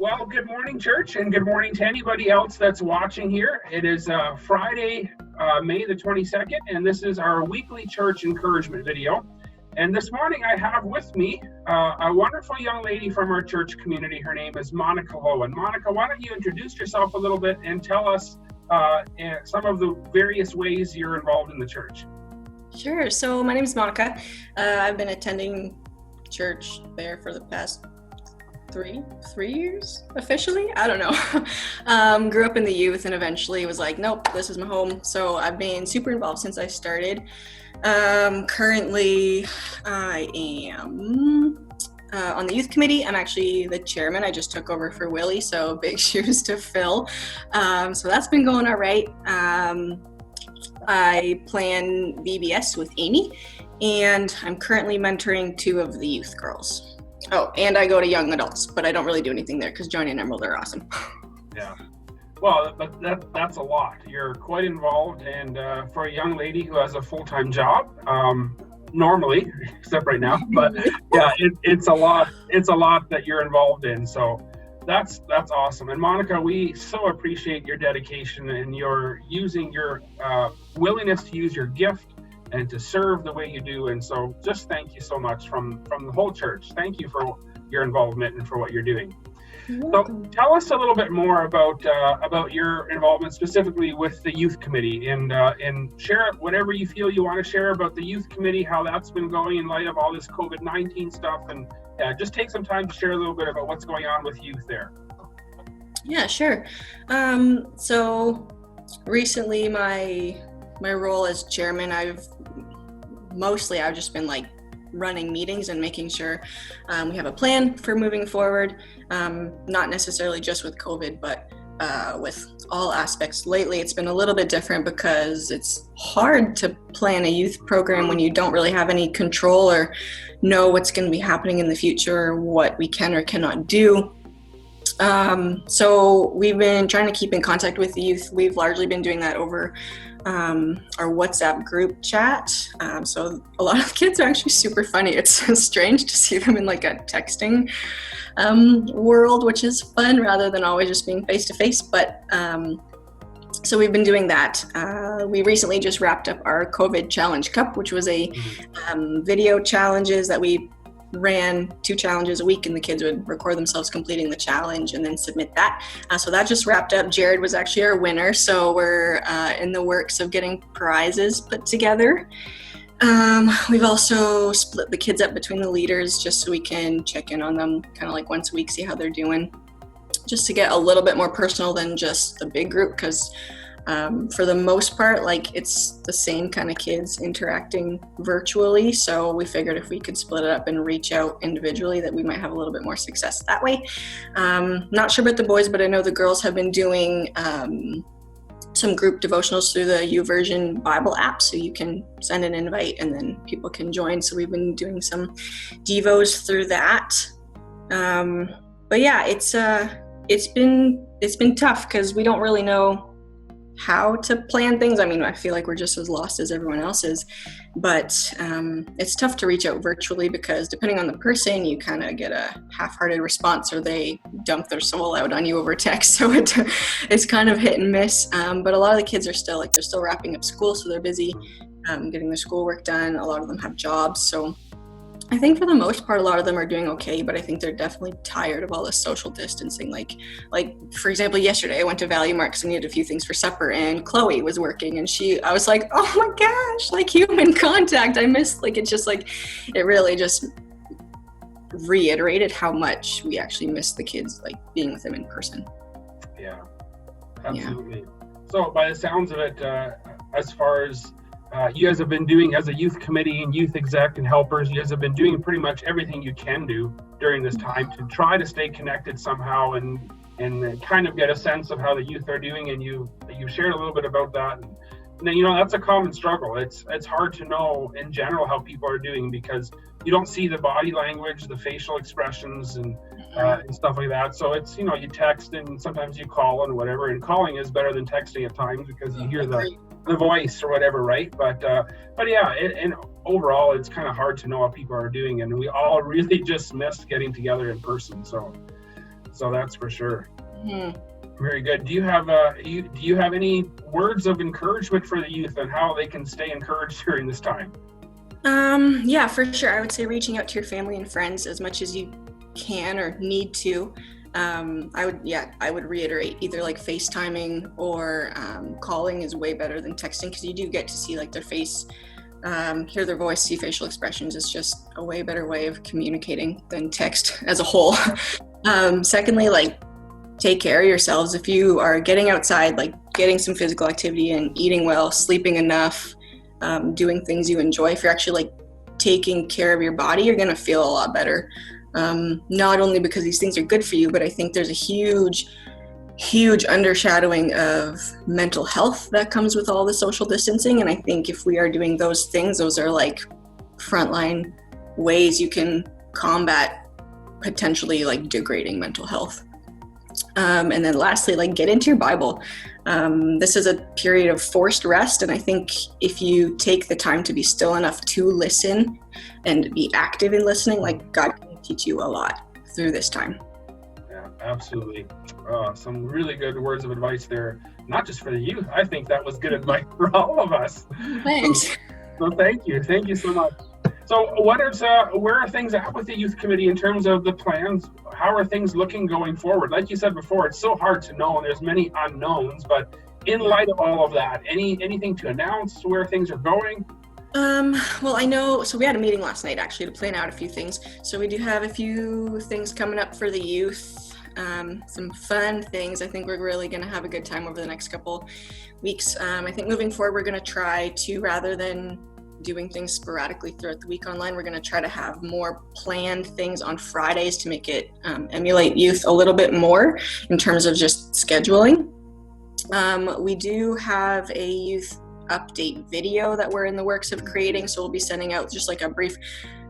Well, good morning, church, and good morning to anybody else that's watching here. It is Friday, May the 22nd, and this is our weekly church encouragement video. And this morning I have with me a wonderful young lady from our church community. Her name is Monica Lowe. And Monica, why don't you introduce yourself a little bit and tell us some of the various ways you're involved in the church. Sure. So my name is Monica. I've been attending church there for the past three years officially. I don't know. Grew up in the youth and eventually was like, nope, this is my home. So I've been super involved since I started. Currently I am on the youth committee. I'm actually the chairman. I just took over for Willie, so big shoes to fill. So that's been going all right. I plan VBS with Amy, and I'm currently mentoring 2 of the youth girls. Oh, and I go to young adults, but I don't really do anything there because Johnny and Emerald are awesome. Yeah. Well, that's a lot. You're quite involved, and for a young lady who has a full-time job, normally, except right now, but yeah, it's a lot. It's a lot that you're involved in. So that's awesome. And Monica, we so appreciate your dedication and your using your willingness to use your gift and to serve the way you do. And so just thank you so much from the whole church. Thank you for your involvement and for what you're doing. So tell us a little bit more about your involvement specifically with the youth committee, and share whatever you feel you want to share about the youth committee, how that's been going in light of all this COVID-19 stuff, and just take some time to share a little bit about what's going on with youth there. Yeah, sure. So recently my role as chairman, I've just been like running meetings and making sure we have a plan for moving forward, not necessarily just with COVID, but with all aspects. Lately it's been a little bit different because it's hard to plan a youth program when you don't really have any control or know what's going to be happening in the future, or what we can or cannot do. So we've been trying to keep in contact with the youth. We've largely been doing that over our WhatsApp group chat. So a lot of kids are actually super funny. It's strange to see them in like a texting world, which is fun rather than always just being face to face. But so we've been doing that. We recently just wrapped up our COVID Challenge Cup, which was a video challenges that we ran 2 challenges a week, and the kids would record themselves completing the challenge and then submit that. So that just wrapped up. Jared was actually our winner, so we're in the works of getting prizes put together. We've also split the kids up between the leaders just so we can check in on them kind of like once a week, see how they're doing, just to get a little bit more personal than just the big group, because for the most part, like, it's the same kind of kids interacting virtually. So we figured if we could split it up and reach out individually, that we might have a little bit more success that way. Not sure about the boys, but I know the girls have been doing some group devotionals through the YouVersion Bible app. So you can send an invite and then people can join. So we've been doing some devos through that. But yeah, it's been tough because we don't really know how to plan things. I mean, I feel like we're just as lost as everyone else is, but it's tough to reach out virtually because depending on the person, you kind of get a half-hearted response, or they dump their soul out on you over text. So it's kind of hit and miss. But a lot of the kids are still they're still wrapping up school, so they're busy getting their schoolwork done. A lot of them have jobs, so I think for the most part, a lot of them are doing okay, but I think they're definitely tired of all this social distancing. Like for example, yesterday I went to Value Mart because I needed a few things for supper, and Chloe was working, and I was like, oh my gosh, like human contact. I missed, like, it's just like, it really just reiterated how much we actually miss the kids, like being with them in person. Yeah, absolutely. Yeah. So by the sounds of it, as far as you guys have been doing as a youth committee and youth exec and helpers, you guys have been doing pretty much everything you can do during this time to try to stay connected somehow and kind of get a sense of how the youth are doing. And you shared a little bit about that. And you know, that's a common struggle. It's hard to know in general how people are doing because you don't see the body language, the facial expressions, and stuff like that. So it's, you know, you text and sometimes you call and whatever. And calling is better than texting at times because you hear the voice or whatever, right? But yeah, and overall, it's kind of hard to know how people are doing, and we all really just missed getting together in person. So So that's for sure. Mm-hmm. Very good. Do you have any words of encouragement for the youth and how they can stay encouraged during this time? Yeah, for sure. I would say reaching out to your family and friends as much as you can or need to. I would reiterate either like FaceTiming or calling is way better than texting, because you do get to see like their face, hear their voice, see facial expressions. It's just a way better way of communicating than text as a whole. Secondly, like, take care of yourselves. If you are getting outside, like getting some physical activity and eating well, sleeping enough, doing things you enjoy, if you're actually like taking care of your body, you're going to feel a lot better. Not only because these things are good for you, but I think there's a huge undershadowing of mental health that comes with all the social distancing. And I think if we are doing those things, those are like frontline ways you can combat potentially like degrading mental health. And then lastly, like, get into your Bible. This is a period of forced rest, and I think if you take the time to be still enough to listen and be active in listening, like, God can teach you a lot through this time. Yeah, absolutely. Some really good words of advice there, not just for the youth. I think that was good advice for all of us. Thanks. So thank you so much. So where are things at with the youth committee in terms of the plans? How are things looking going forward? Like you said before, it's so hard to know, and there's many unknowns, but in light of all of that, anything to announce where things are going? Well, I know, so we had a meeting last night actually to plan out a few things. So we do have a few things coming up for the youth, some fun things. I think we're really going to have a good time over the next couple weeks. I think moving forward, we're going to try to, rather than doing things sporadically throughout the week online, we're going to try to have more planned things on Fridays to make it emulate youth a little bit more in terms of just scheduling. We do have a youth update video that we're in the works of creating, so we'll be sending out just like a brief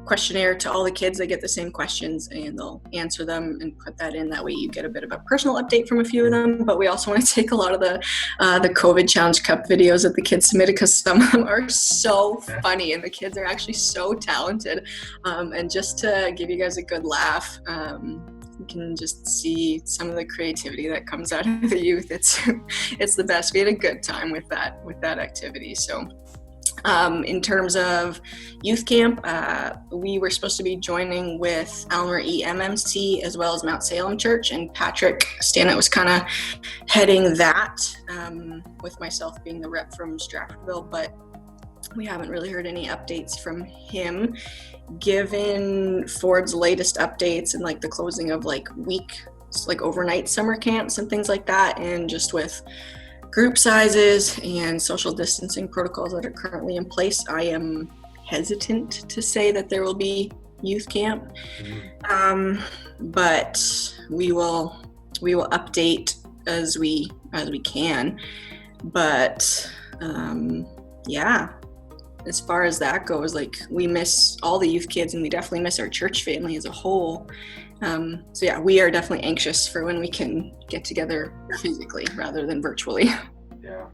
questionnaire to all the kids. They get the same questions and they'll answer them and put that in. That way you get a bit of a personal update from a few of them. But we also want to take a lot of the COVID Challenge Cup videos that the kids submitted, because some of them are so funny and the kids are actually so talented. And just to give you guys a good laugh, you can just see some of the creativity that comes out of the youth. It's the best. We had a good time with that activity. So in terms of youth camp, we were supposed to be joining with Almer EMMC as well as Mount Salem Church, and Patrick Stannett was kind of heading that, with myself being the rep from Stratfordville, but we haven't really heard any updates from him. Given Ford's latest updates and like the closing of like overnight summer camps and things like that, and just with group sizes and social distancing protocols that are currently in place, I am hesitant to say that there will be youth camp. But we will update as we can. But yeah, as far as that goes, like, we miss all the youth kids and we definitely miss our church family as a whole. So yeah, we are definitely anxious for when we can get together physically rather than virtually. Yeah.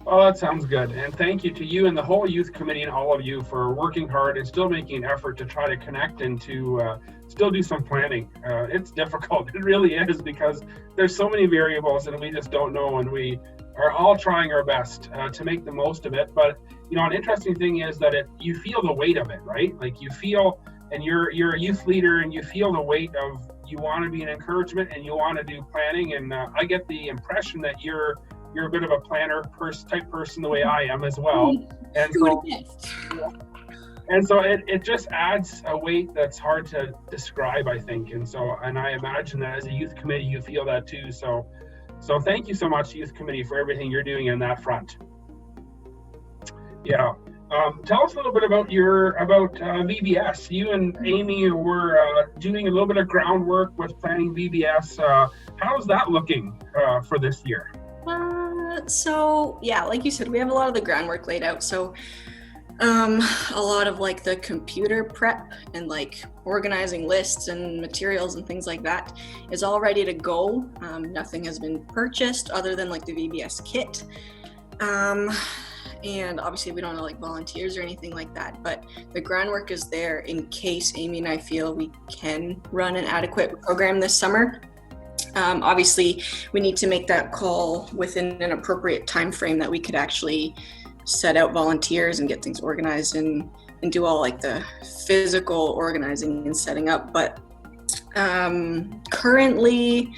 Well, that sounds good. And thank you to you and the whole youth committee and all of you for working hard and still making an effort to try to connect and to still do some planning. It's difficult. It really is, because there's so many variables and we just don't know, and we are all trying our best to make the most of it. But, you know, an interesting thing is that you feel the weight of it, right? Like, you feel, and you're a youth leader and you feel the weight of, you want to be an encouragement and you want to do planning. And I get the impression that you're a bit of a planner type person, the way I am as well. And so it just adds a weight that's hard to describe, I think. And I imagine that as a youth committee, you feel that too. So thank you so much, youth committee, for everything you're doing in that front. Yeah. Tell us a little bit about VBS. You and Amy were doing a little bit of groundwork with planning VBS. How's that looking for this year? So yeah, like you said, we have a lot of the groundwork laid out. So a lot of like the computer prep and like organizing lists and materials and things like that is all ready to go. Nothing has been purchased other than like the VBS kit. And obviously we don't know like volunteers or anything like that, but the groundwork is there in case Amy and I feel we can run an adequate program this summer. Obviously, we need to make that call within an appropriate time frame that we could actually set out volunteers and get things organized and do all like the physical organizing and setting up. But currently,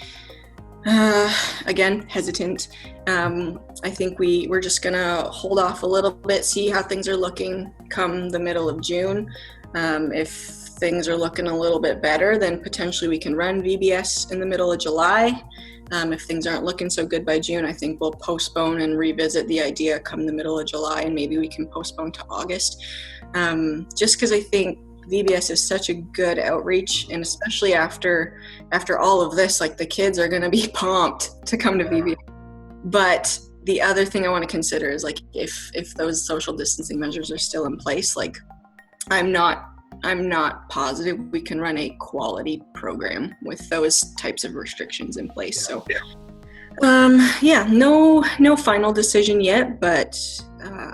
again, hesitant. I think we're just gonna hold off a little bit, see how things are looking come the middle of June. If things are looking a little bit better, then potentially we can run VBS in the middle of July. If things aren't looking so good by June, I think we'll postpone and revisit the idea come the middle of July, and maybe we can postpone to August. Just because I think VBS is such a good outreach, and especially after all of this, like the kids are going to be pumped to come to VBS. But the other thing I want to consider is like if those social distancing measures are still in place, like I'm not positive we can run a quality program with those types of restrictions in place. So no final decision yet, but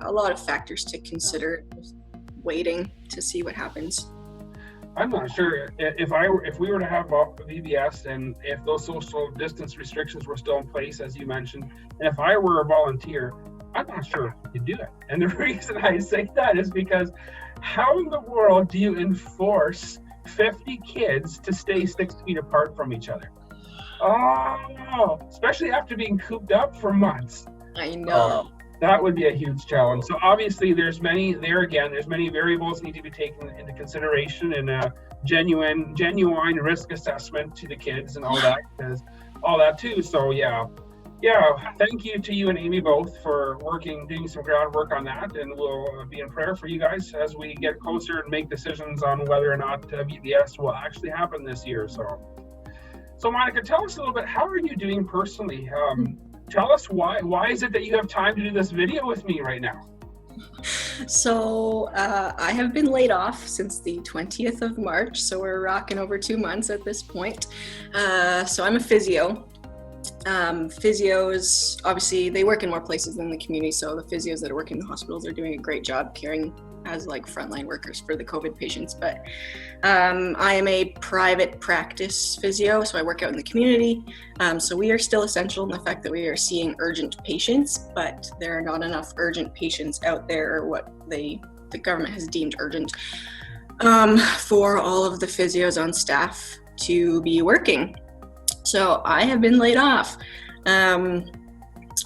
a lot of factors to consider. Just waiting to see what happens. I'm not sure if we were to have VBS and if those social distance restrictions were still in place, as you mentioned, and if I were a volunteer, I'm not sure if I could do it. And the reason I say that is because how in the world do you enforce 50 kids to stay 6 feet apart from each other? Oh, especially after being cooped up for months. I know. That would be a huge challenge. So obviously there's many variables need to be taken into consideration, and a genuine risk assessment to the kids and all that too. So yeah, thank you to you and Amy both for doing some groundwork on that, and we'll be in prayer for you guys as we get closer and make decisions on whether or not VBS will actually happen this year. So Monica, tell us a little bit, how are you doing personally? Tell us why is it that you have time to do this video with me right now? So I have been laid off since the 20th of March, so we're rocking over 2 months at this point. So I'm a physio. Physios, obviously, they work in more places than the community, so the physios that are working in the hospitals are doing a great job caring as like frontline workers for the COVID patients. But I am a private practice physio, so I work out in the community. So we are still essential in the fact that we are seeing urgent patients, but there are not enough urgent patients out there, or what the government has deemed urgent, for all of the physios on staff to be working. So I have been laid off.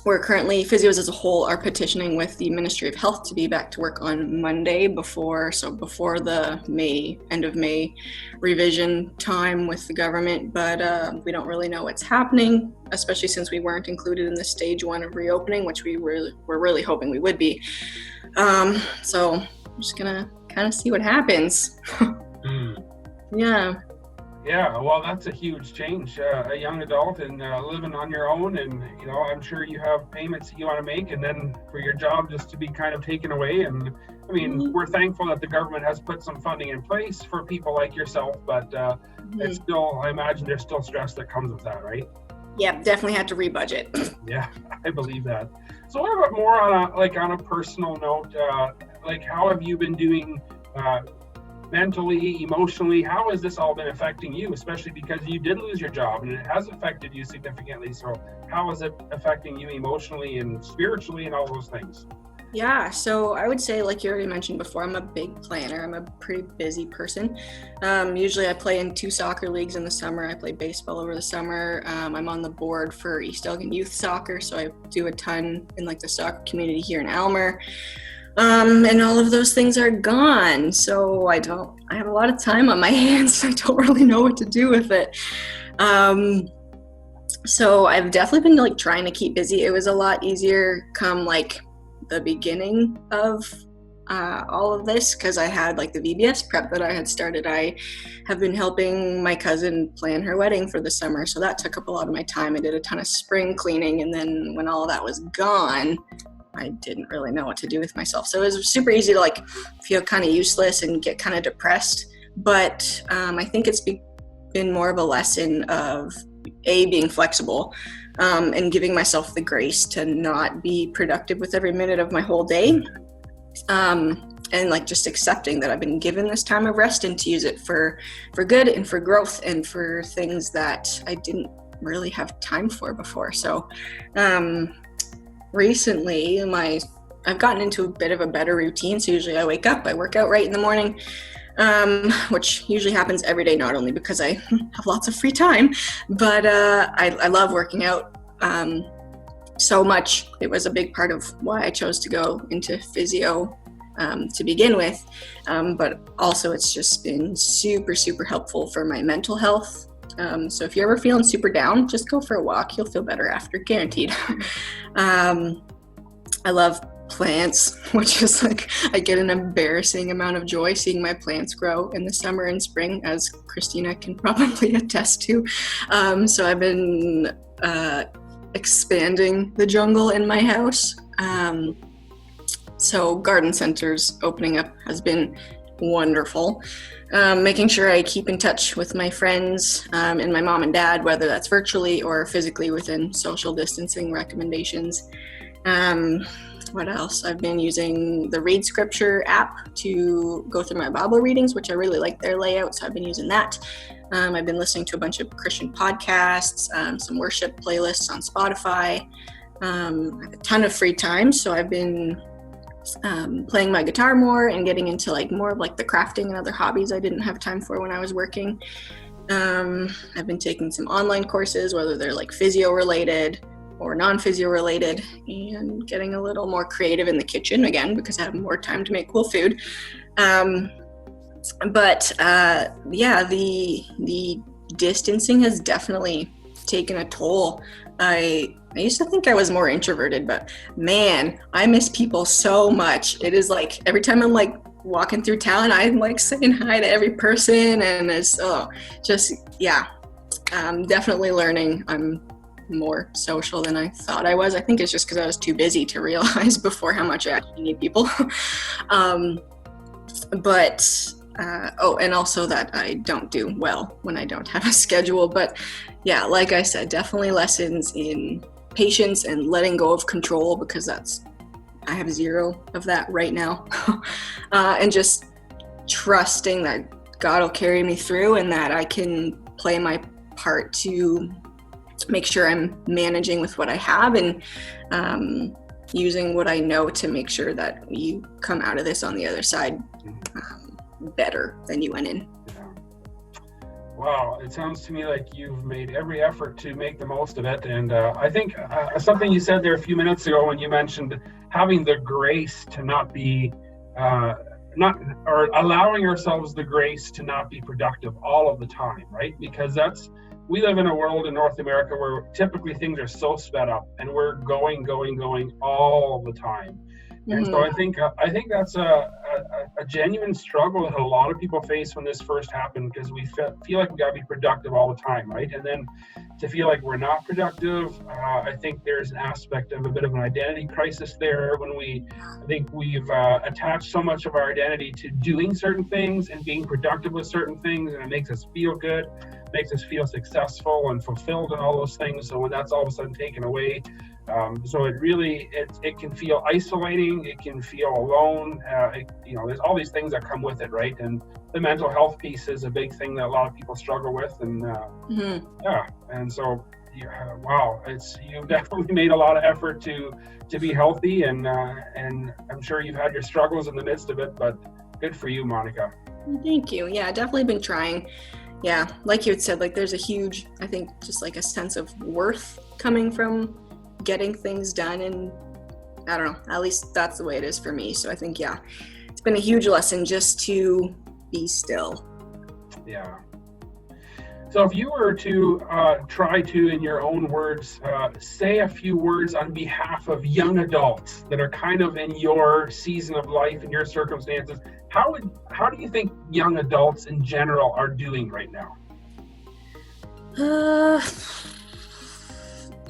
We're currently, physios as a whole are petitioning with the Ministry of Health to be back to work on Monday before the end of May revision time with the government, but we don't really know what's happening, especially since we weren't included in the stage 1 of reopening, which we were really hoping we would be. So I'm just gonna kind of see what happens. Yeah, well, that's a huge change. A young adult and living on your own, and I'm sure you have payments that you want to make, and then for your job just to be kind of taken away. And I mean, we're thankful that the government has put some funding in place for people like yourself, but it's still, I imagine there's still stress that comes with that, right? Yeah, definitely had to rebudget. Yeah, I believe that. So what about more on a personal note? How have you been doing? Mentally, emotionally, how has this all been affecting you, especially because you did lose your job and it has affected you significantly? So how is it affecting you emotionally and spiritually and all those things? Yeah, so I would say, like you already mentioned before, I'm a big planner. I'm a pretty busy person. Usually I play in 2 soccer leagues in the summer. I play baseball over the summer. I'm on the board for East Elgin Youth Soccer, so I do a ton in like the soccer community here in Aylmer. And all of those things are gone. So I have a lot of time on my hands. I don't really know what to do with it. So I've definitely been like trying to keep busy. It was a lot easier come like the beginning of all of this, because I had like the VBS prep that I had started. I have been helping my cousin plan her wedding for the summer, so that took up a lot of my time. I did a ton of spring cleaning, and then when all of that was gone, I didn't really know what to do with myself. So it was super easy to like feel kind of useless and get kind of depressed. But I think it's been more of a lesson of being flexible and giving myself the grace to not be productive with every minute of my whole day. And like just accepting that I've been given this time of rest and to use it for good and for growth and for things that I didn't really have time for before. So recently I've gotten into a bit of a better routine. So usually I wake up, I work out right in the morning, which usually happens every day, not only because I have lots of free time, but I love working out so much. It was a big part of why I chose to go into physio to begin with, but also it's just been super, super helpful for my mental health. So if you're ever feeling super down, just go for a walk. You'll feel better after, guaranteed. I love plants, which is like, I get an embarrassing amount of joy seeing my plants grow in the summer and spring, as Christina can probably attest to. So I've been expanding the jungle in my house. So garden centers opening up has been wonderful. Making sure I keep in touch with my friends and my mom and dad, whether that's virtually or physically within social distancing recommendations. What else? I've been using the Read Scripture app to go through my Bible readings, which I really like their layout, so I've been using that. I've been listening to a bunch of Christian podcasts, some worship playlists on Spotify. I have a ton of free time, so I've been playing my guitar more and getting into like more of like the crafting and other hobbies I didn't have time for when I was working. I've been taking some online courses, whether they're like physio related or non-physio related, and getting a little more creative in the kitchen again because I have more time to make cool food. But the distancing has definitely taken a toll. I used to think I was more introverted, but man, I miss people so much. It is like every time I'm like walking through town, I'm like saying hi to every person, and it's definitely learning I'm more social than I thought I was. I think it's just because I was too busy to realize before how much I actually need people. And also that I don't do well when I don't have a schedule. But yeah, like I said, definitely lessons in patience and letting go of control, because I have zero of that right now. And just trusting that God will carry me through and that I can play my part to make sure I'm managing with what I have and using what I know to make sure that you come out of this on the other side better than you went in. Yeah. Wow, it sounds to me like you've made every effort to make the most of it. And I think something you said there a few minutes ago when you mentioned having the grace to not be allowing ourselves the grace to not be productive all of the time, right? Because we live in a world in North America where typically things are so sped up and we're going all the time. And so I think that's a genuine struggle that a lot of people face when this first happened, because we feel like we got to be productive all the time, right? And then to feel like we're not productive, I think there's an aspect of a bit of an identity crisis there when I think we've attached so much of our identity to doing certain things and being productive with certain things, and it makes us feel good, makes us feel successful and fulfilled and all those things. So when that's all of a sudden taken away, so it can feel isolating, it can feel alone, there's all these things that come with it, right? And the mental health piece is a big thing that a lot of people struggle with, and and so wow, you've definitely made a lot of effort to be healthy, and I'm sure you've had your struggles in the midst of it, but good for you, Monica. Thank you. Yeah, definitely been trying. Yeah, like you had said, like there's a huge, I think, just like a sense of worth coming from getting things done, and I don't know, at least that's the way it is for me. So I think, yeah, it's been a huge lesson just to be still. Yeah. So if you were to try to, in your own words, say a few words on behalf of young adults that are kind of in your season of life and your circumstances, how do you think young adults in general are doing right now?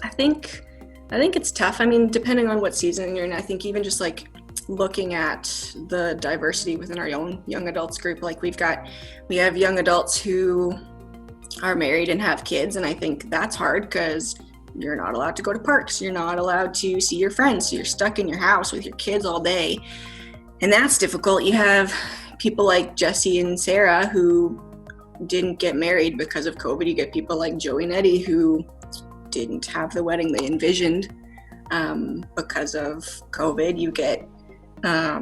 I think it's tough. I mean, depending on what season you're in, I think even just like looking at the diversity within our own young adults group, like we have young adults who are married and have kids, and I think that's hard because you're not allowed to go to parks, you're not allowed to see your friends, so you're stuck in your house with your kids all day, and that's difficult. You have people like Jesse and Sarah who didn't get married because of COVID. You get people like Joey and Eddie who didn't have the wedding they envisioned because of COVID. You get, I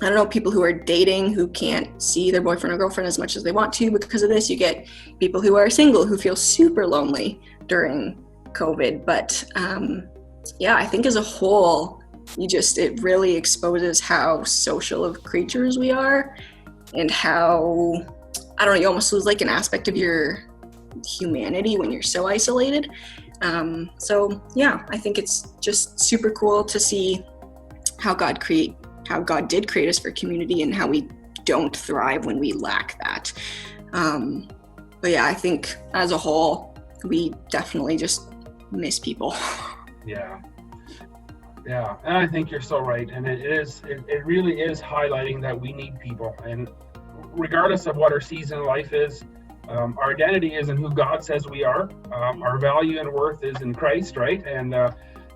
don't know, people who are dating who can't see their boyfriend or girlfriend as much as they want to because of this. You get people who are single who feel super lonely during COVID. But yeah, I think as a whole, it really exposes how social of creatures we are, and how, I don't know, you almost lose like an aspect of your humanity when you're so isolated. So yeah, I think it's just super cool to see how God did create us for community, and how we don't thrive when we lack that. But yeah, I think as a whole, we definitely just miss people. Yeah. Yeah, and I think you're so right. And it really is highlighting that we need people. And regardless of what our season of life is, our identity is in who God says we are. Our value and worth is in Christ, right? And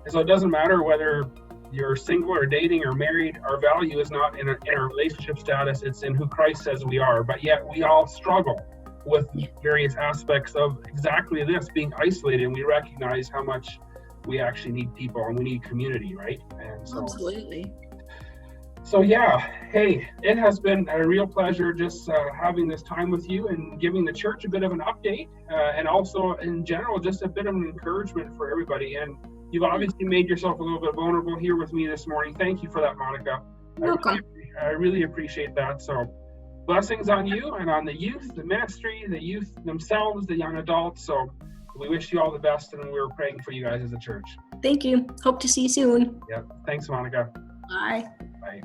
so it doesn't matter whether you're single or dating or married. Our value is not in our relationship status. It's in who Christ says we are. But yet we all struggle with various aspects of exactly this, being isolated. And we recognize how much we actually need people, and we need community, right? And so, absolutely. So yeah, hey, it has been a real pleasure just having this time with you and giving the church a bit of an update, and also in general just a bit of an encouragement for everybody. And you've obviously made yourself a little bit vulnerable here with me this morning. Thank you for that, Monica. You're welcome. I really appreciate that. So blessings on you and on the youth, the ministry, the youth themselves, the young adults. So we wish you all the best, and we're praying for you guys as a church. Thank you. Hope to see you soon. Yep. Thanks, Monica. Bye. Bye.